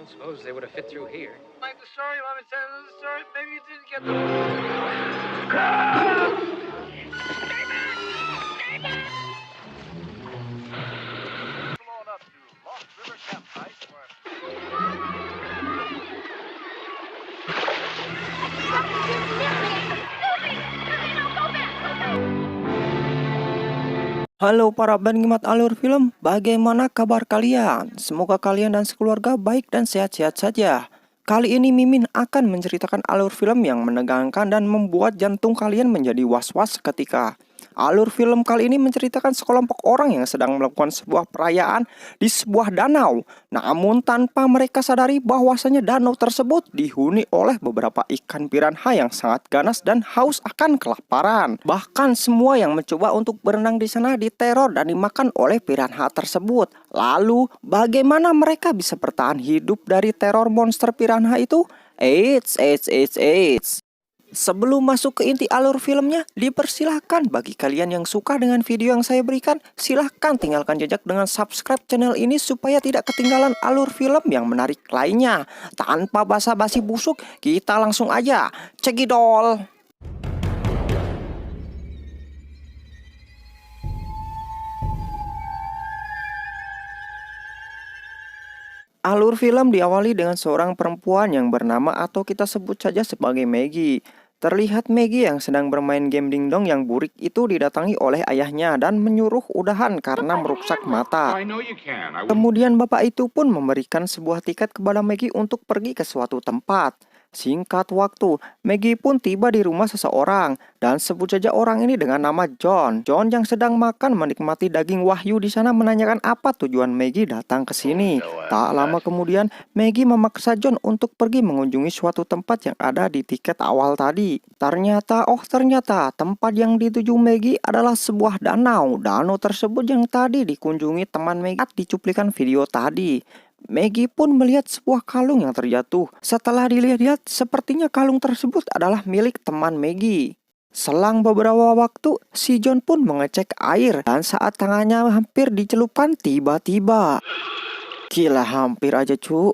don't suppose they would have fit through here. Like the story, let me tell you the story. Maybe you didn't get the. Come on up to Lost River Campsite, where. Halo para penikmat alur film, bagaimana kabar kalian? Semoga kalian dan sekeluarga baik dan sehat-sehat saja. Kali ini Mimin akan menceritakan alur film yang menegangkan dan membuat jantung kalian menjadi was-was seketika. Alur film kali ini menceritakan sekelompok orang yang sedang melakukan sebuah perayaan di sebuah danau. Namun tanpa mereka sadari bahwasanya danau tersebut dihuni oleh beberapa ikan piranha yang sangat ganas dan haus akan kelaparan. Bahkan semua yang mencoba untuk berenang di sana diteror dan dimakan oleh piranha tersebut. Lalu bagaimana mereka bisa bertahan hidup dari teror monster piranha itu? Eits. Sebelum masuk ke inti alur filmnya, dipersilahkan bagi kalian yang suka dengan video yang saya berikan, silahkan tinggalkan jejak dengan subscribe channel ini supaya tidak ketinggalan alur film yang menarik lainnya. Tanpa basa-basi busuk, kita langsung aja cekidol. Alur film diawali dengan seorang perempuan yang bernama atau kita sebut saja sebagai Maggie. Terlihat Maggie yang sedang bermain game dingdong yang burik itu didatangi oleh ayahnya dan menyuruh udahan karena merusak mata. Kemudian bapak itu pun memberikan sebuah tiket kepada Maggie untuk pergi ke suatu tempat. Singkat waktu, Maggie pun tiba di rumah seseorang dan sebut saja orang ini dengan nama John. John yang sedang makan menikmati daging wahyu di sana menanyakan apa tujuan Maggie datang ke sini. Tak lama kemudian, Maggie memaksa John untuk pergi mengunjungi suatu tempat yang ada di tiket awal tadi. Ternyata tempat yang dituju Maggie adalah sebuah danau. Danau tersebut yang tadi dikunjungi teman Maggie di cuplikan video tadi. Maggie pun melihat sebuah kalung yang terjatuh. Setelah dilihat-lihat, sepertinya kalung tersebut adalah milik teman Maggie. Selang beberapa waktu, si John pun mengecek air dan saat tangannya hampir dicelupkan tiba-tiba. Gila, hampir aja cu.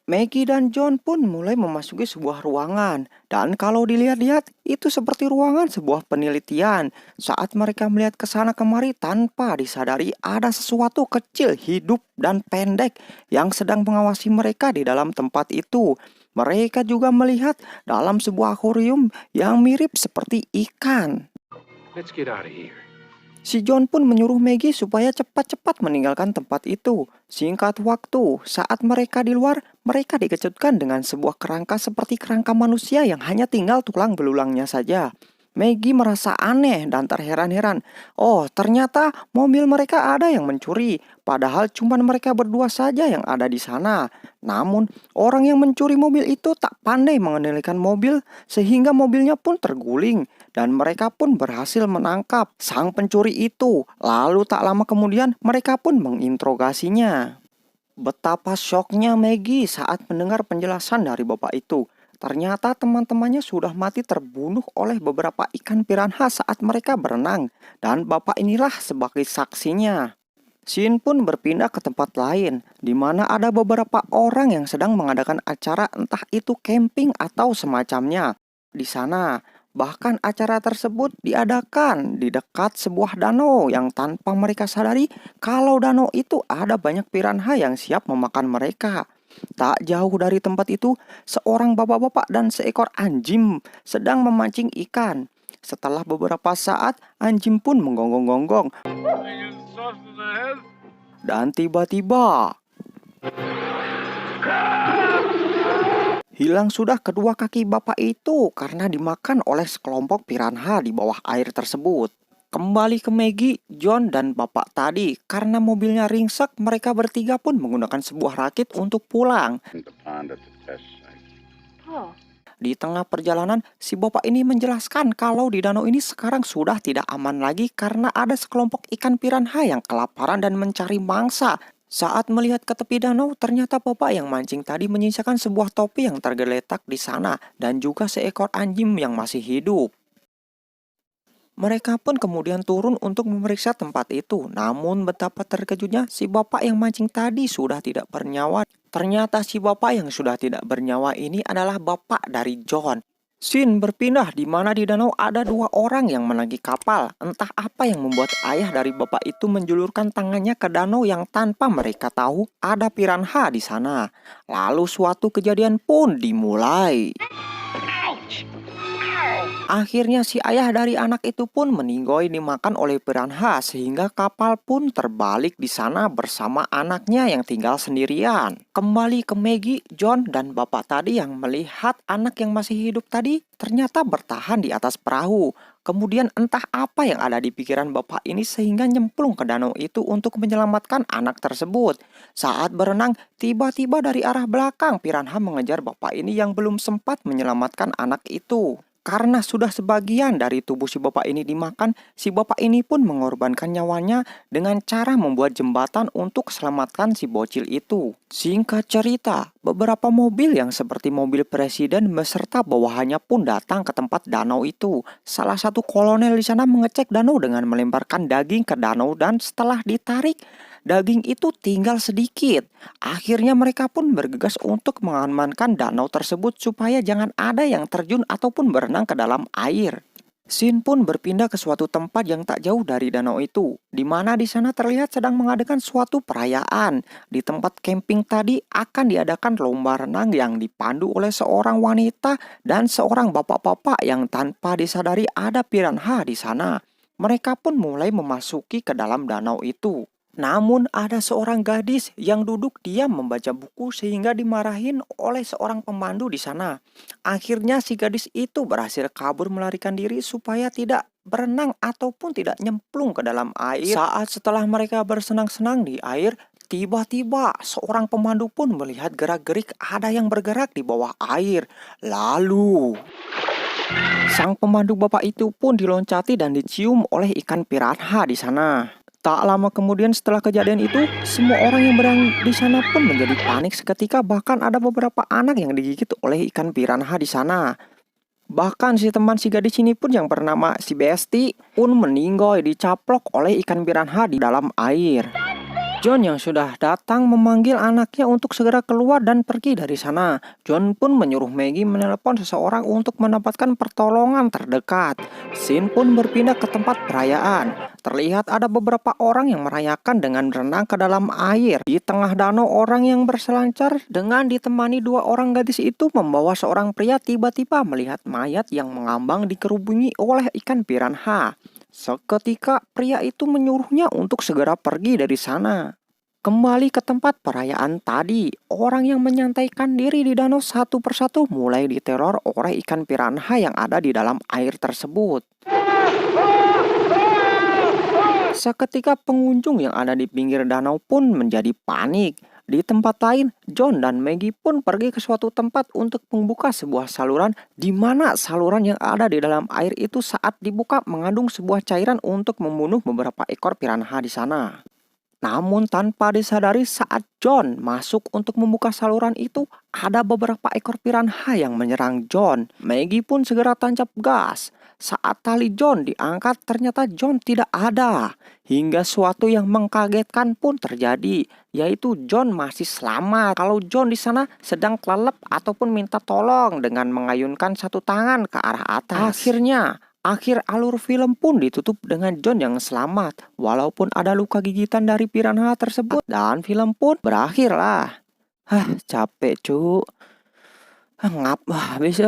Maggie dan John pun mulai memasuki sebuah ruangan. Dan kalau dilihat-lihat, itu seperti ruangan sebuah penelitian. Saat mereka melihat ke sana kemari tanpa disadari ada sesuatu kecil, hidup, dan pendek yang sedang mengawasi mereka di dalam tempat itu. Mereka juga melihat dalam sebuah akuarium yang mirip seperti ikan. Let's get out of here. Si John pun menyuruh Maggie supaya cepat-cepat meninggalkan tempat itu. Singkat waktu, saat mereka di luar, mereka dikejutkan dengan sebuah kerangka seperti kerangka manusia yang hanya tinggal tulang belulangnya saja. Maggie merasa aneh dan terheran-heran. Oh, ternyata mobil mereka ada yang mencuri. Padahal cuma mereka berdua saja yang ada di sana. Namun, orang yang mencuri mobil itu tak pandai mengendalikan mobil sehingga mobilnya pun terguling. Dan mereka pun berhasil menangkap sang pencuri itu. Lalu tak lama kemudian mereka pun menginterogasinya. Betapa syoknya Maggie saat mendengar penjelasan dari bapak itu. Ternyata teman-temannya sudah mati terbunuh oleh beberapa ikan piranha saat mereka berenang. Dan bapak inilah sebagai saksinya. Scene pun berpindah ke tempat lain, di mana ada beberapa orang yang sedang mengadakan acara entah itu camping atau semacamnya. Di sana, bahkan acara tersebut diadakan di dekat sebuah danau yang tanpa mereka sadari kalau danau itu ada banyak piranha yang siap memakan mereka. Tak jauh dari tempat itu, seorang bapak-bapak dan seekor anjing sedang memancing ikan. Setelah beberapa saat, anjing pun menggonggong-gonggong. Dan tiba-tiba hilang sudah kedua kaki bapak itu karena dimakan oleh sekelompok piranha di bawah air tersebut. Kembali ke Maggie, John, dan bapak tadi. Karena mobilnya ringsek, mereka bertiga pun menggunakan sebuah rakit untuk pulang. Di tengah perjalanan, si bapak ini menjelaskan kalau di danau ini sekarang sudah tidak aman lagi karena ada sekelompok ikan piranha yang kelaparan dan mencari mangsa. Saat melihat ke tepi danau, ternyata bapak yang mancing tadi menyisakan sebuah topi yang tergeletak di sana dan juga seekor anjing yang masih hidup. Mereka pun kemudian turun untuk memeriksa tempat itu. Namun betapa terkejutnya, si bapak yang mancing tadi sudah tidak bernyawa. Ternyata si bapak yang sudah tidak bernyawa ini adalah bapak dari John. Scene berpindah di mana di danau ada dua orang yang menagih kapal. Entah apa yang membuat ayah dari bapak itu menjulurkan tangannya ke danau yang tanpa mereka tahu ada piranha di sana. Lalu suatu kejadian pun dimulai. Akhirnya si ayah dari anak itu pun meninggoy dimakan oleh piranha sehingga kapal pun terbalik di sana bersama anaknya yang tinggal sendirian. Kembali ke Maggie, John dan bapak tadi yang melihat anak yang masih hidup tadi ternyata bertahan di atas perahu. Kemudian entah apa yang ada di pikiran bapak ini sehingga nyemplung ke danau itu untuk menyelamatkan anak tersebut. Saat berenang, tiba-tiba dari arah belakang piranha mengejar bapak ini yang belum sempat menyelamatkan anak itu. Karena sudah sebagian dari tubuh si bapak ini dimakan, si bapak ini pun mengorbankan nyawanya dengan cara membuat jembatan untuk selamatkan si bocil itu. Singkat cerita, beberapa mobil yang seperti mobil presiden beserta bawahannya pun datang ke tempat danau itu. Salah satu kolonel di sana mengecek danau dengan melemparkan daging ke danau dan setelah ditarik, daging itu tinggal sedikit. Akhirnya mereka pun bergegas untuk mengamankan danau tersebut supaya jangan ada yang terjun ataupun berenang ke dalam air. Scene pun berpindah ke suatu tempat yang tak jauh dari danau itu, di mana di sana terlihat sedang mengadakan suatu perayaan. Di tempat camping tadi akan diadakan lomba renang yang dipandu oleh seorang wanita dan seorang bapak-bapak yang tanpa disadari ada piranha di sana. Mereka pun mulai memasuki ke dalam danau itu. Namun ada seorang gadis yang duduk diam membaca buku sehingga dimarahin oleh seorang pemandu di sana. Akhirnya si gadis itu berhasil kabur melarikan diri supaya tidak berenang ataupun tidak nyemplung ke dalam air. Saat setelah mereka bersenang-senang di air, tiba-tiba seorang pemandu pun melihat gerak-gerik ada yang bergerak di bawah air. Lalu sang pemandu bapak itu pun diloncati dan dicium oleh ikan piranha di sana. Tak lama kemudian setelah kejadian itu, semua orang yang berada di sana pun menjadi panik seketika, bahkan ada beberapa anak yang digigit oleh ikan piranha di sana. Bahkan si teman si gadis ini pun yang bernama si Besti pun meninggoy dicaplok oleh ikan piranha di dalam air. John yang sudah datang memanggil anaknya untuk segera keluar dan pergi dari sana. John pun menyuruh Maggie menelepon seseorang untuk mendapatkan pertolongan terdekat. Scene pun berpindah ke tempat perayaan. Terlihat ada beberapa orang yang merayakan dengan berenang ke dalam air. Di tengah danau orang yang berselancar dengan ditemani dua orang gadis itu membawa seorang pria tiba-tiba melihat mayat yang mengambang dikerubungi oleh ikan piranha. Seketika pria itu menyuruhnya untuk segera pergi dari sana. Kembali ke tempat perayaan tadi, orang yang menyantaikan diri di danau satu persatu mulai diteror oleh ikan piranha yang ada di dalam air tersebut. Seketika pengunjung yang ada di pinggir danau pun menjadi panik. Di tempat lain, John dan Maggie pun pergi ke suatu tempat untuk membuka sebuah saluran di mana saluran yang ada di dalam air itu saat dibuka mengandung sebuah cairan untuk membunuh beberapa ekor piranha di sana. Namun tanpa disadari saat John masuk untuk membuka saluran itu, ada beberapa ekor piranha yang menyerang John. Maggie pun segera tancap gas. Saat tali John diangkat, ternyata John tidak ada. Hingga suatu yang mengkagetkan pun terjadi, yaitu John masih selamat. Kalau John di sana sedang kelelep ataupun minta tolong dengan mengayunkan satu tangan ke arah atas. Akhir alur film pun ditutup dengan John yang selamat, walaupun ada luka gigitan dari piranha tersebut, dan film pun berakhir lah. Capek cu. Ngap habis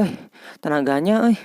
tenaganya